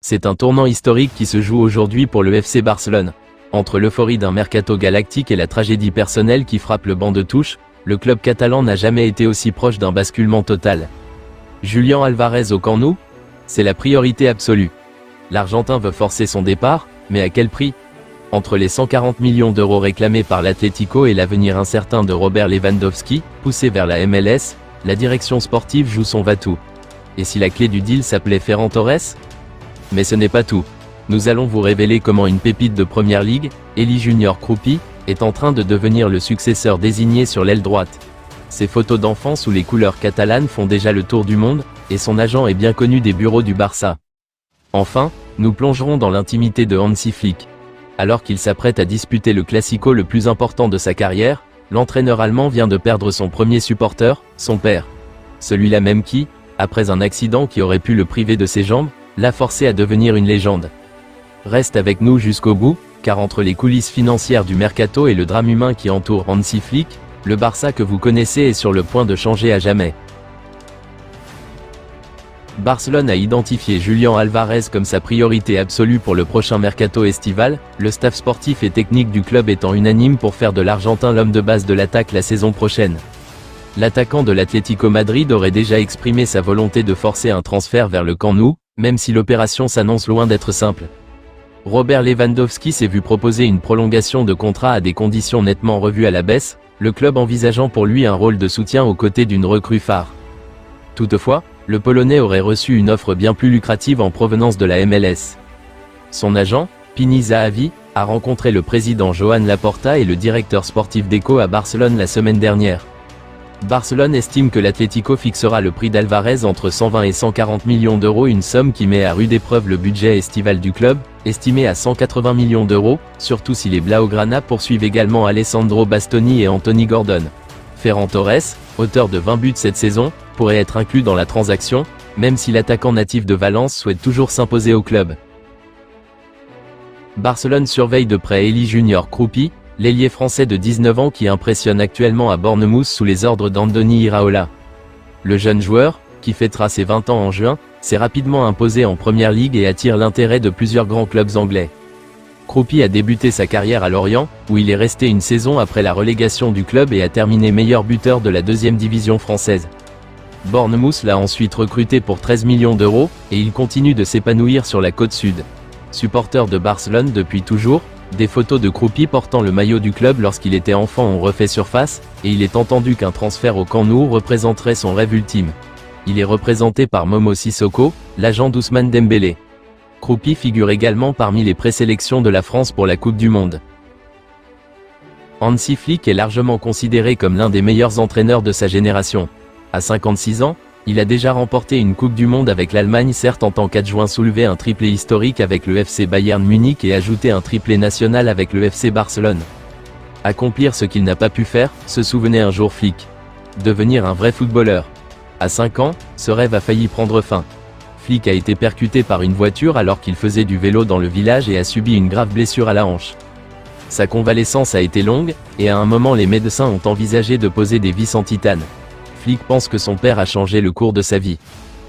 C'est un tournant historique qui se joue aujourd'hui pour le FC Barcelone. Entre l'euphorie d'un mercato galactique et la tragédie personnelle qui frappe le banc de touche, le club catalan n'a jamais été aussi proche d'un basculement total. Julián Álvarez au Camp Nou? C'est la priorité absolue. L'Argentin veut forcer son départ, mais à quel prix? Entre les 140 millions d'euros réclamés par l'Atlético et l'avenir incertain de Robert Lewandowski, poussé vers la MLS, la direction sportive joue son va-tout. Et si la clé du deal s'appelait Ferran Torres? Mais ce n'est pas tout. Nous allons vous révéler comment une pépite de Première Ligue, Elie Junior Kroupi, est en train de devenir le successeur désigné sur l'aile droite. Ses photos d'enfant sous les couleurs catalanes font déjà le tour du monde, et son agent est bien connu des bureaux du Barça. Enfin, nous plongerons dans l'intimité de Hansi Flick. Alors qu'il s'apprête à disputer le Classico le plus important de sa carrière, l'entraîneur allemand vient de perdre son premier supporter, son père. Celui-là même qui, après un accident qui aurait pu le priver de ses jambes, l'a forcé à devenir une légende. Reste avec nous jusqu'au bout, car entre les coulisses financières du mercato et le drame humain qui entoure Hansi Flick, le Barça que vous connaissez est sur le point de changer à jamais. Barcelone a identifié Julián Álvarez comme sa priorité absolue pour le prochain mercato estival, le staff sportif et technique du club étant unanime pour faire de l'Argentin l'homme de base de l'attaque la saison prochaine. L'attaquant de l'Atlético Madrid aurait déjà exprimé sa volonté de forcer un transfert vers le Camp Nou, même si l'opération s'annonce loin d'être simple. Robert Lewandowski s'est vu proposer une prolongation de contrat à des conditions nettement revues à la baisse, le club envisageant pour lui un rôle de soutien aux côtés d'une recrue phare. Toutefois, le Polonais aurait reçu une offre bien plus lucrative en provenance de la MLS. Son agent, Pini Zahavi, a rencontré le président Joan Laporta et le directeur sportif d'Eco à Barcelone la semaine dernière. Barcelone estime que l'Atlético fixera le prix d'Álvarez entre 120 et 140 millions d'euros, une somme qui met à rude épreuve le budget estival du club, estimé à 180 millions d'euros, surtout si les Blaugrana poursuivent également Alessandro Bastoni et Anthony Gordon. Ferran Torres, auteur de 20 buts cette saison, pourrait être inclus dans la transaction, même si l'attaquant natif de Valence souhaite toujours s'imposer au club. Barcelone surveille de près Elie Junior Kroupi, l'ailier français de 19 ans qui impressionne actuellement à Bournemouth sous les ordres d'Andoni Iraola. Le jeune joueur, qui fêtera ses 20 ans en juin, s'est rapidement imposé en Première Ligue et attire l'intérêt de plusieurs grands clubs anglais. Kroupi a débuté sa carrière à Lorient, où il est resté une saison après la relégation du club et a terminé meilleur buteur de la deuxième division française. Bournemouth l'a ensuite recruté pour 13 millions d'euros, et il continue de s'épanouir sur la côte sud. Supporter de Barcelone depuis toujours, des photos de Kroupi portant le maillot du club lorsqu'il était enfant ont refait surface, et il est entendu qu'un transfert au Camp Nou représenterait son rêve ultime. Il est représenté par Momo Sissoko, l'agent d'Ousmane Dembélé. Kroupi figure également parmi les présélections de la France pour la Coupe du Monde. Hansi Flick est largement considéré comme l'un des meilleurs entraîneurs de sa génération. À 56 ans, il a déjà remporté une Coupe du Monde avec l'Allemagne, certes en tant qu'adjoint soulevé un triplé historique avec le FC Bayern Munich et ajouté un triplé national avec le FC Barcelone. Accomplir ce qu'il n'a pas pu faire, se souvenait un jour Flick. Devenir un vrai footballeur. À 5 ans, ce rêve a failli prendre fin. Flick a été percuté par une voiture alors qu'il faisait du vélo dans le village et a subi une grave blessure à la hanche. Sa convalescence a été longue, et à un moment les médecins ont envisagé de poser des vis en titane. Flick pense que son père a changé le cours de sa vie.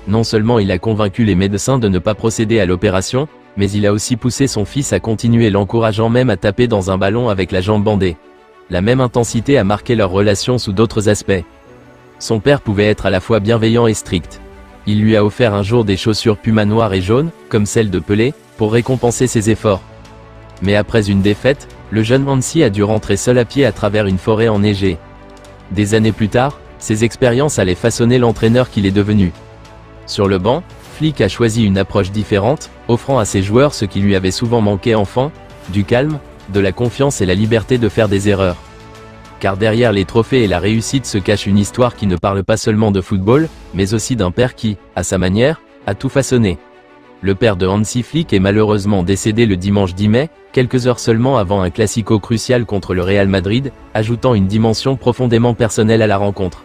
Non seulement il a convaincu les médecins de ne pas procéder à l'opération, mais il a aussi poussé son fils à continuer, l'encourageant même à taper dans un ballon avec la jambe bandée. La même intensité a marqué leur relation sous d'autres aspects. Son père pouvait être à la fois bienveillant et strict. Il lui a offert un jour des chaussures Puma noires et jaunes, comme celles de Pelé, pour récompenser ses efforts. Mais après une défaite, le jeune Hansi a dû rentrer seul à pied à travers une forêt enneigée. Des années plus tard, ces expériences allaient façonner l'entraîneur qu'il est devenu. Sur le banc, Flick a choisi une approche différente, offrant à ses joueurs ce qui lui avait souvent manqué enfant, du calme, de la confiance et la liberté de faire des erreurs. Car derrière les trophées et la réussite se cache une histoire qui ne parle pas seulement de football, mais aussi d'un père qui, à sa manière, a tout façonné. Le père de Hansi Flick est malheureusement décédé le dimanche 10 mai, quelques heures seulement avant un classico crucial contre le Real Madrid, ajoutant une dimension profondément personnelle à la rencontre.